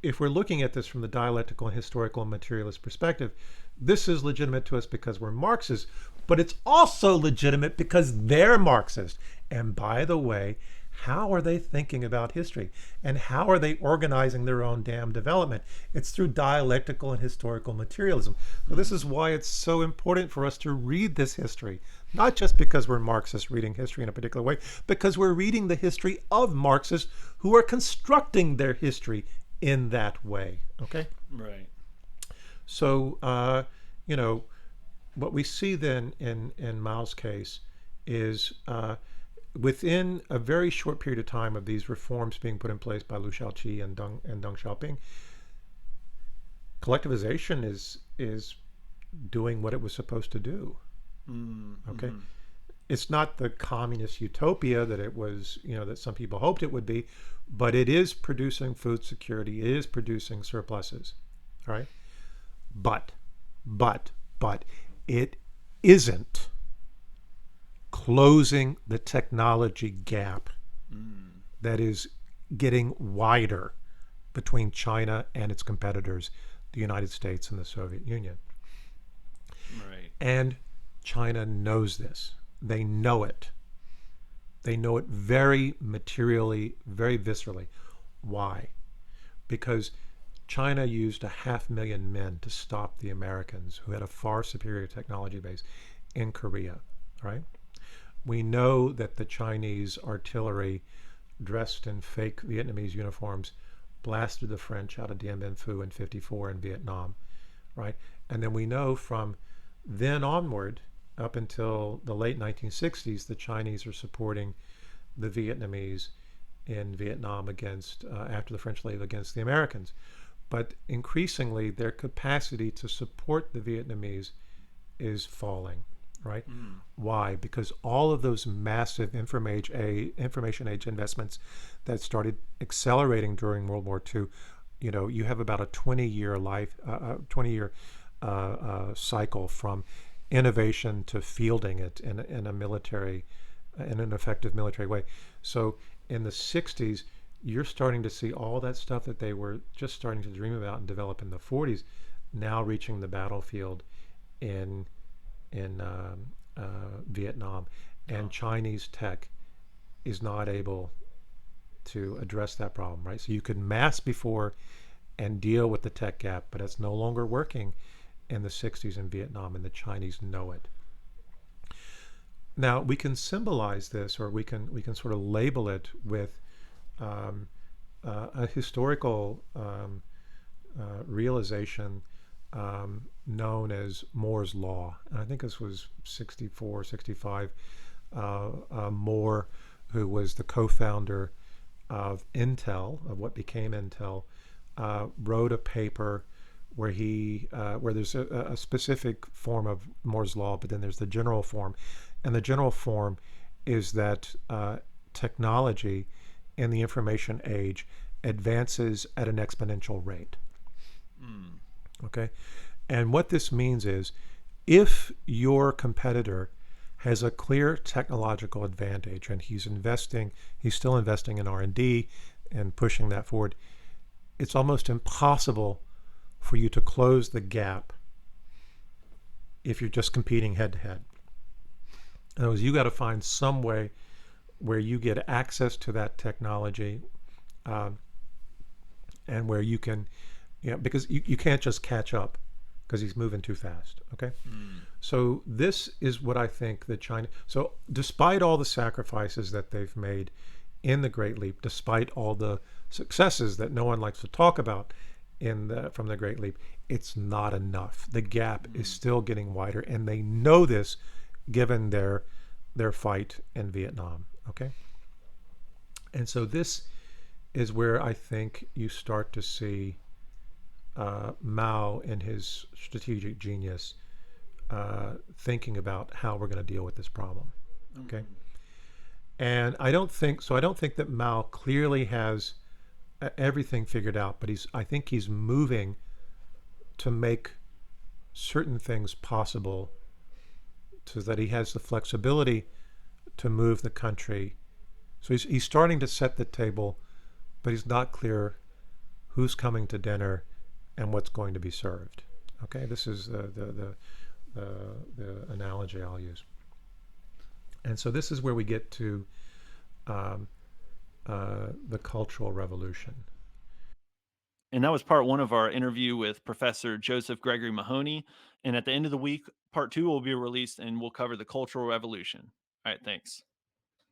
if we're looking at this from the dialectical and historical and materialist perspective, this is legitimate to us because we're Marxists, but it's also legitimate because they're Marxist. And by the way, how are they thinking about history? And how are they organizing their own damn development? It's through dialectical and historical materialism. So this is why it's so important for us to read this history, not just because we're Marxists reading history in a particular way, because we're reading the history of Marxists who are constructing their history in that way. Okay, Right. so what we see then in Mao's case is within a very short period of time of these reforms being put in place by Liu Shaoqi and Deng Xiaoping, collectivization is doing what it was supposed to do. Okay, Mm-hmm. it's not the communist utopia that it was, that some people hoped it would be, but it is producing food security. It is producing surpluses. All right. But, but it isn't closing the technology gap Mm. that is getting wider between China and its competitors, the United States and the Soviet Union. Right. And China knows this. They know it. They know it very materially, very viscerally. Why? Because China used 500,000 men to stop the Americans, who had a far superior technology base, in Korea. Right? We know that the Chinese artillery, dressed in fake Vietnamese uniforms, blasted the French out of Dien Bien Phu in '54 in Vietnam. Right? And then we know from then onward, up until the late 1960s, the Chinese are supporting the Vietnamese in Vietnam against, after the French leave, against the Americans. But increasingly, their capacity to support the Vietnamese is falling. right? Mm. Why? Because all of those massive information age investments that started accelerating during World War II, you have about a 20-year 20-year cycle from innovation to fielding it in a military, in an effective military way. So in the 60s, you're starting to see all that stuff that they were just starting to dream about and develop in the 40s now reaching the battlefield in Vietnam, and Oh. Chinese tech is not able to address that problem, right? So you could mass before and deal with the tech gap, but it's no longer working in the 60s in Vietnam, and the Chinese know it. Now we can symbolize this, or we can sort of label it with um, a historical realization known as Moore's Law. And I think this was 64, 65. Moore, who was the co founder of Intel, of what became Intel, wrote a paper where there's a specific form of Moore's Law, but then there's the general form. And the general form is that technology in the information age advances at an exponential rate. Mm. Okay. And what this means is if your competitor has a clear technological advantage and he's still investing in R&D and pushing that forward, it's almost impossible for you to close the gap if you're just competing head to head. In other words, you got to find some way where you get access to that technology, um, and where you can, because you can't just catch up because he's moving too fast. Okay. Mm. So this is what I think that China. So despite all the sacrifices that they've made in the Great Leap, despite all the successes that no one likes to talk about from the Great Leap, it's not enough. The gap is Mm. still getting wider, and they know this, given their fight in Vietnam. Okay, and so this is where I think you start to see Mao in his strategic genius thinking about how we're going to deal with this problem. Okay, Mm. and I don't think that Mao clearly has everything figured out, but I think he's moving to make certain things possible, so that he has the flexibility to move the country. So he's starting to set the table, but he's not clear who's coming to dinner and what's going to be served. Okay, this is the analogy I'll use. And so this is where we get to um, the Cultural Revolution. And that was part one of our interview with Professor Joseph Gregory Mahoney. And at the end of the week, part two will be released and we'll cover the Cultural Revolution. All right, thanks.